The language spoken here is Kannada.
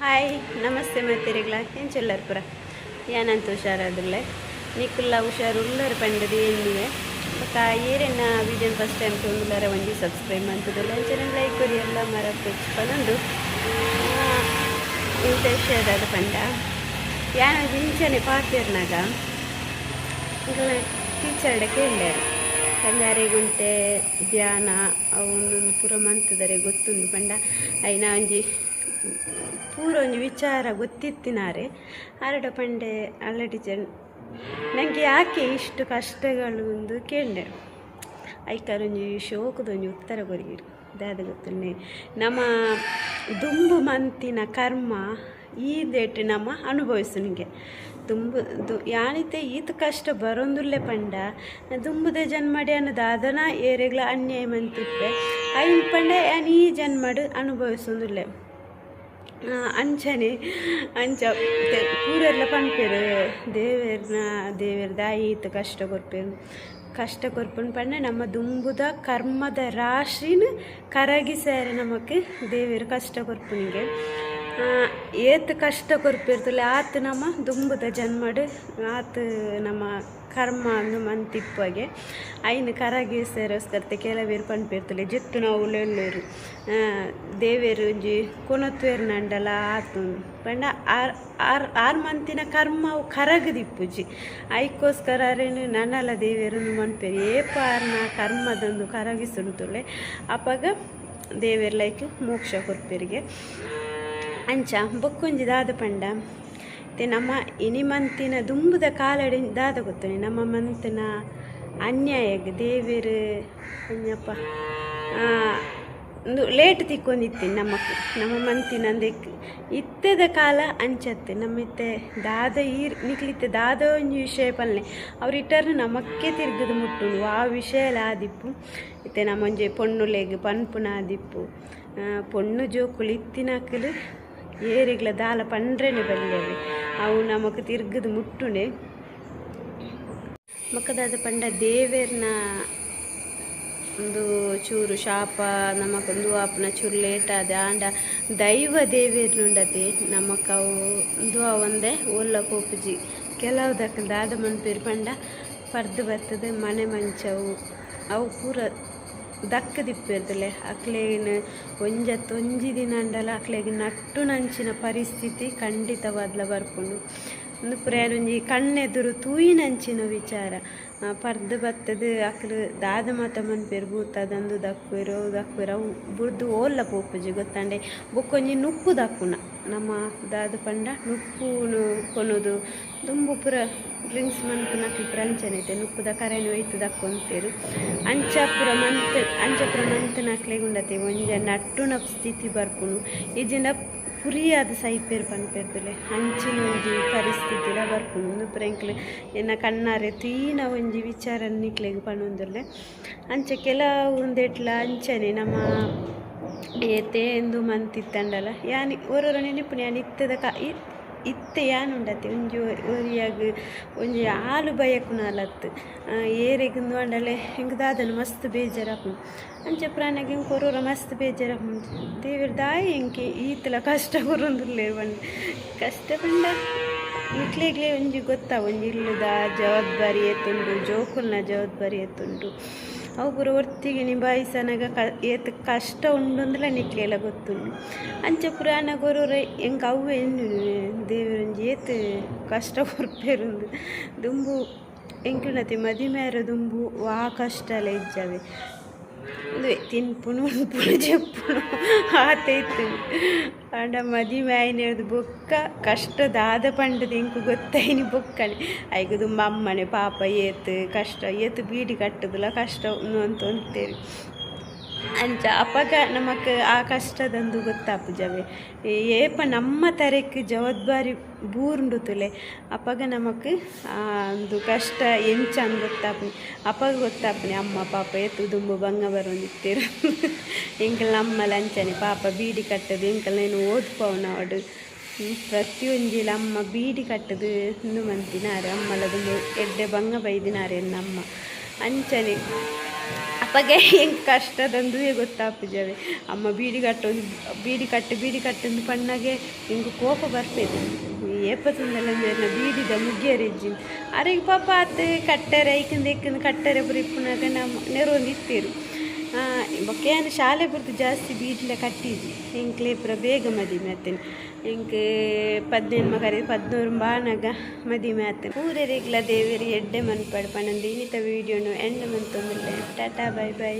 ಹಾಯ್ ನಮಸ್ತೆ ಮತ್ತೆರಿಗ್ಲ ಏನು ಚೊಲ್ಲರ್ ಪುರ ಏನಂತ ಹುಷಾರಾದಿಲ್ಲ ನೀಕುಲ್ಲ ಹುಷಾರುಲ್ಲರು ಪಂಡದು ಏನಿವೆ ಬಟ್ ಏರೇನ ವೀಡಿಯೋನ ಫಸ್ಟ್ ಟೈಮ್ ತೊಂದುಲಾರ ಒಂಜಿ ಸಬ್ಸ್ಕ್ರೈಬ್ ಮಾಡ್ತಿದ್ದಿಲ್ಲ ಅಂಚನೆ ಲೈಕ್ ಕೊರಿ ಎಲ್ಲ ಮರಕ್ಕೆ ಪನೊಂದು ಇಂಥ ವಿಷಯದ ಪಂಡ ಯಾನ ಇಂಚನೆ ಪಾತಿರ್ನಾಗ ಟೀಚರ್ಡೆ ಕೇಳ್ಯಾರು ಕಲ್ಯಾರೆ ಗುಂಟೆ ಧ್ಯಾನ ಅವನೊಂದು ಪೂರ ಮಂತದರೆ ಗೊತ್ತುಂಡು ಪಂಡ ಐನ ಒಂಜಿ ಪೂರ ಒಂಜಿ ವಿಚಾರ ಗೊತ್ತಿತ್ತಿನಾರೆ ಆರಡ ಪಂಡೆ ಅಲ್ಲ ಟೀಚರ್ ನನಗೆ ಯಾಕೆ ಇಷ್ಟು ಕಷ್ಟಗಳು ಒಂದು ಕೇಳಿದೆ ಐಕಾರೊಂಜಿ ಶೋಕದೊಂಜಿ ಉತ್ತರ ಕೊರಿಗಿರು ದಾದ ಗೊತ್ತುಂಡೆ ನಮ್ಮ ದುಂಬು ಮಂತಿನ ಕರ್ಮ ಈ ದೇಟ್ ನಮ್ಮ ಅನುಭವಿಸುನಿಗೆ ಯಾನಿತೆ ಈತ ಕಷ್ಟ ಬರೊಂದುಲ್ಲೆ ಪಂಡ ದುಂಬುದ ಜನ್ಮಡಿ ಅನ್ನೋದು ಅದನ್ನ ಏರೆಗ್ಲ ಅನ್ಯಾಯ ಮಂತಿಪ್ಪೆ ಐನ್ ಪಂಡ ಯಾನ್ ಈ ಜನ್ಮಡು ಅನುಭವಿಸೊಂದುಲ್ಲೆ ಅಂಚನೆ ಅಂಚ ಪೂರೆಲ್ಲ ಪನ್ಪೇರು ದೇವೇರ್ ದಾಯಿತ ಕಷ್ಟ ಕೊರ್ಪನ್ ಪಂಡ ನಮ್ಮ ದುಂಬುದ ಕರ್ಮದ ರಾಶಿನ ಕರಗಿಸಾರೆ ನಮಕ್ ದೇವೇರು ಕಷ್ಟ ಕೊರ್ಪನಿಗೆ ಏತ್ ಕಷ್ಟ ಕೊರ್ಪಿರ್ತಲ್ಲ ಆತ ನಮ್ಮ ದುಂಬುದ ಜನ್ಮಡು ಆತ ನಮ್ಮ ಕರ್ಮ ಅಂದು ಮಂತಿಪ್ಪಗೆ ಐನು ಕರಗಿಸೋಸ್ಕರ್ತೆ ಕೆಲವೇರು ಪನ್ಪಿರ್ತಲೆ ಜೆತ್ತು ನಾವು ಒಳ್ಳೆರು ದೇವೇರು ಒಂಜಿ ಕೊನತ್ವೇರು ನಂಡಲ ಆತು ಪಂಡ ಆರ್ ಮಂತಿನ ಕರ್ಮ ಅವು ಕರಗದಿಪ್ಪುಜಿ ಐಕೋಸ್ಕರೇನು ನನ್ನಲ್ಲ ದೇವೇರನ್ನು ಮನ್ಪೇರು ಏಪಾರ್ನ ಕರ್ಮದಂದು ಕರಗಿಸುತ್ತಲೆ ಅಪಾಗ ದೇವೇರ್ ಲೈಕ್ ಮೋಕ್ಷ ಕೊರ್ಪೇರಿಗೆ ಅಂಚ ಬೊಕ್ಕೊಂಜಿ ದಾದ ಪಂಡ ನಮ್ಮ ಇನಿ ಮಂತಿನ ದುಂಬುದ ಕಾಲಡಿ ದಾದ ಗೊತ್ತನೆ ನಮ್ಮ ಮಂತಿನ ಅನ್ಯಾಯಗೆ ದೇವೇರು ಅನ್ಯಪ್ಪ ಒಂದು ಲೇಟ್ ತಿಕ್ಕೊಂಡಿತ್ತೀನಿ ನಮ್ಮ ಮಂತಿನಂದೆ ಇತ್ತದ ಕಾಲ ಅಂಚತ್ತೆ ನಮ್ಮಿತ್ತೆ ದಾದ ನಿಕ್ಲಿತ್ತೆ ದಾದ ಒಂಜಿ ವಿಷಯ ಪಲ್ಲೆ ಅವ್ರು ಇಟ್ಟರು ನಮಕ್ಕೆ ತಿರ್ಗದು ಮುಟ್ಟುನು ಆ ವಿಷಯ ಆದಿಪ್ಪು ಇತ್ತೆ ನಮ್ಮೊಂಜಿ ಪೊಣ್ಣುಲೆಗ್ ಪನ್ಪುನ ಆದಿಪ್ಪು ಪೊಣ್ಣು ಜೋಕುಲು ಇತ್ತಿನಕಲು ಏರಿಗ್ಲ ದಾಲ ಪಂಡ್ರೆನೆ ಬಲ್ಲೆವೆ ಅವು ನಮಕ್ ತಿರ್ಗದು ಮುಟ್ಟುಂಡೆ ಮಕ್ಕದಾದ ಪಂಡ ದೇವೇರ್ನ ಒಂದು ಚೂರು ಶಾಪ ನಮಕೊಂದು ಆಪನ ಚೂರು ಲೇಟ್ ಆದ ಆಂಡ ದೈವ ದೇವೇರ್ನುಂಡತೆ ನಮಕ್ ಅವು ದುವಾ ಒಂದೇ ಓಲ್ಲ ಪೋಪುಜಿ ಕೆಲವು ದಾದ ಮನ್ಪೇರು ಪಂಡ ಪರ್ದು ಬರ್ತದೆ ಮನೆ ಮಂಚವು ಅವು ಪೂರ ದಕ್ಕದಿಪ್ಪಿರ್ತಲೆ ಅಕ್ಲೇನು ಒಂಜಿ ದಿನ ಅಂಡಲ ಅಕ್ಲೆಗೆ ನಟ್ಟು ನಂಚಿನ ಪರಿಸ್ಥಿತಿ ಖಂಡಿತವಾದ್ಲ ಬರ್ಕೊಂಡು ಒಂದು ಪುರಾಣೊಂಜಿ ಕಣ್ಣೆದುರು ತೂಯಿನಂಚಿನ ವಿಚಾರ ಪರ್ದು ಬತ್ತದು ಅಕ್ಲು ದಾದ ಮಾತ ಮನ್ಪೇರು ಭೂತದಂದು ದಕ್ಕುವೆರು ಅವು ಬುರ್ದು ಓಲ್ಲ ಪೋಪುಜಿ ಗೊತ್ತಂಡೆ ಬೊಕ್ಕೊಂಜಿ ನುಪ್ಪು ದಕ್ಕುನ ನಮ್ಮ ದಾದ ಪಂಡ ನುಪ್ಪುನು ಕೊನೋದು ದುಂಬು ಪುರ ಡ್ರಿಂಕ್ಸ್ ಮನ್ಪುನ ಅಂಚನೈತೆ ನುಪ್ಪುದ ಕರೆನು ಒಯ್ತು ದಕ್ಕೊಂತೇರು ಅಂಚಪುರ ಮಂತನಕ್ಲೆಗುಂಡತೆ ಒಂಜ ನಟ್ಟುನ ಸ್ಥಿತಿ ಬರ್ಪುನು ಈಜಿಂದ ಪುರಿಯಾದ ಸೈಪೇರು ಪನ್ಪೇರ್ತಲೆ ಅಂಚಿನ ಒಂಜಿ ಪರಿಸ್ಥಿತಿಲ ಬರ್ಪುಂಡು ಪುರಂಕ್ಲೆ ಎನ್ನ ಕಣ್ಣಾರೆ ತೀನ ಒಂಜಿ ವಿಚಾರ ನಿಕ್ಲೆಗ್ ಪಣೊಂದುಲ್ಲೆ ಅಂಚೆ ಕೆಲವು ಒಂದೇಟ್ಲ ಅಂಚನೆ ನಮ್ಮ ಏತೆ ಎಂದು ಮಂತಿತ್ತಂಡಲ ಯಾನಿ ಓರೋರ ನೆನಪುನ ಯಾನ್ ಇತ್ತದ ಇತ್ತೆ ಯಾನುಂಡತೆ ಒಂಜಿ ಒರಿಯಾಗ ಒಂಜಿ ಹಾಲು ಬಯಕುನಾಲತ್ತು ಏರೆಗಿಂದು ಅಂಡಲೆ ಹಿಂಗೆ ದಾದನು ಮಸ್ತ್ ಬೇಜಾರಾಪುಂಡು ಅಂಚೆ ಪ್ರಾಣಿಗೆ ಹಿಂಗೆ ಕೊರೋರ ಮಸ್ತ್ ಬೇಜಾರಾಪುಂಡು ದೇವ್ರ ದಾಯಿ ಹಿಂಗೆ ಈತಲ ಕಷ್ಟ ಕೊರೊಂದುಲ್ಲೆ ಬಂದು ಕಷ್ಟ ಬಂಡ ಇಟ್ಲಿಗ್ಲೇ ಒಂಜಿ ಗೊತ್ತಾ ಒಂಜಿ ಇಲ್ಲದ ಜವಾಬ್ದಾರಿ ಎತ್ತುಂಡು ಜೋಕುಲ್ನ ಜವಾಬ್ದಾರಿ ಎತ್ತುಂಡು ಅವು ಪೂರ ಒರ್ತಿಗೆ ನಿಭಾಯಿಸನಾಗ ಏತ್ ಕಷ್ಟ ಉಂಡು ನಿಕ್ಲೆಲ್ಲ ಗೊತ್ತುಂಡು ಅಂಚೆ ಪುರಾಣ ಗೊರೋರ ಹೆಂಗೆ ಅವು ಏನು ದೇವರೊಂಜಿ ಏತ್ ಕಷ್ಟ ಕೊರ್ಪೇರುಂದು ದುಂಬು ಎಂಕುನತಿ ಮದಿಮೇರ ದುಂಬು ಆ ಕಷ್ಟ ಎಲ್ಲ ಇಜ್ಜವೆ ಅದುವೆ ತಿನ್ಪುನು ಉಣ್ಪುನು ಜಪ್ಪುನು ಆತೈತು ಅಂಡ ಮದಿಮೆ ಆಯ್ನೇದು ಬೊಕ್ಕ ಕಷ್ಟದಾದ ಪಂಡದ ಎಂಕು ಗೊತ್ತಾಯ್ನಿ ಬೊಕ್ಕನೆ ಐಗ ದುಂಬ ಅಮ್ಮನೆ ಪಾಪ ಏತ್ ಕಷ್ಟ ಏತ್ ಬೀಡಿ ಕಟ್ಟುದಿಲ್ಲ ಕಷ್ಟ ಅಂತ ಅಂತೇಳಿ ಅಂಚ ಅಪಗ ನಮಕ್ ಆ ಕಷ್ಟದಂದು ಗೊತ್ತಾಪುಜವೆ ಏಪ ನಮ್ಮ ತರಕ್ಕೆ ಜವಾಬ್ದಾರಿ ಬೂರ್ಂಡುತುಲೆ ಅಪಗ ನಮಕ್ ಒಂದು ಕಷ್ಟ ಎಂಚಂದು ಗೊತ್ತಾಪುನಿ ಅಪಗ ಗೊತ್ತಾಪುನಿ ಅಮ್ಮ ಪಾಪ ಎತ್ತು ದುಂಬು ಬಂಗ ಬರೋಂದಿತ್ತೇರು ಎಂಕಲ್ ನಮ್ಮಲ ಅಂಚನೆ ಪಾಪ ಬೀಡಿ ಕಟ್ಟದು ಎಂಕಲ್ನೇನು ಓದ್ಪವನ ಅವಡು ಪ್ರತಿಯೊಂಜಿಲ ಅಮ್ಮ ಬೀಡಿ ಕಟ್ಟದು ಇಂದು ಮಂತಿನಾರೆ ಅಮ್ಮಲ ದುಂಬು ಎಡ್ಡೆ ಬಂಗ ಬೈದಿನಾರೆ ನಮ್ಮ ಅಂಚನೆ ಅಪ್ಪಗೆ ಹೆಂಗೆ ಕಷ್ಟದಂದು ಗೊತ್ತಾಪಿಜಾವೆ ಅಮ್ಮ ಬೀಡಿ ಕಟ್ಟೊಂದು ಪಣ್ಣಗೆ ಹಿಂಗೆ ಕೋಪ ಬರ್ಪೇದೆ ಏಪತ್ತೊಂದೆಲ್ಲ ಬೀಡಿದ ಮುಗಿಯರೆಜ್ಜಿ ಅರೆಗೆ ಪಾಪ ಆತ ಕಟ್ಟರೆ ಐಕಂದು ಕಟ್ಟರೆ ಬರೀ ಪುನಃ ನಮ್ಮ ನೆರವೊಂದು ಇತ್ತೇರು ಬೊಕ್ಕೇನು ಶಾಲೆ ಬರ್ದು ಜಾಸ್ತಿ ಬೀಡ್ಲೆ ಕಟ್ಟಿದ್ವಿ ಹೆಂಕ್ಲೆ ಪುರ ಬೇಗ ಮದುವೆ ಆತೇನೆ ಹೆಂಗೆ 18 ಮಗರಿ 14 ಬಾಣಗ ಮದುವೆ ಆತೇನೆ ಊರೇರಿಗ್ಲ ದೇವೇರಿ ಎಡ್ಡೆ ಮನ್ಪಡ್ ಪಣ್ಣಂದು ಇನ್ನಿತ ವೀಡಿಯೋನು ಎಂಡ್ ಮಂತೊಂದಿಲ್ಲ ಟಾಟಾ ಬೈ ಬೈ.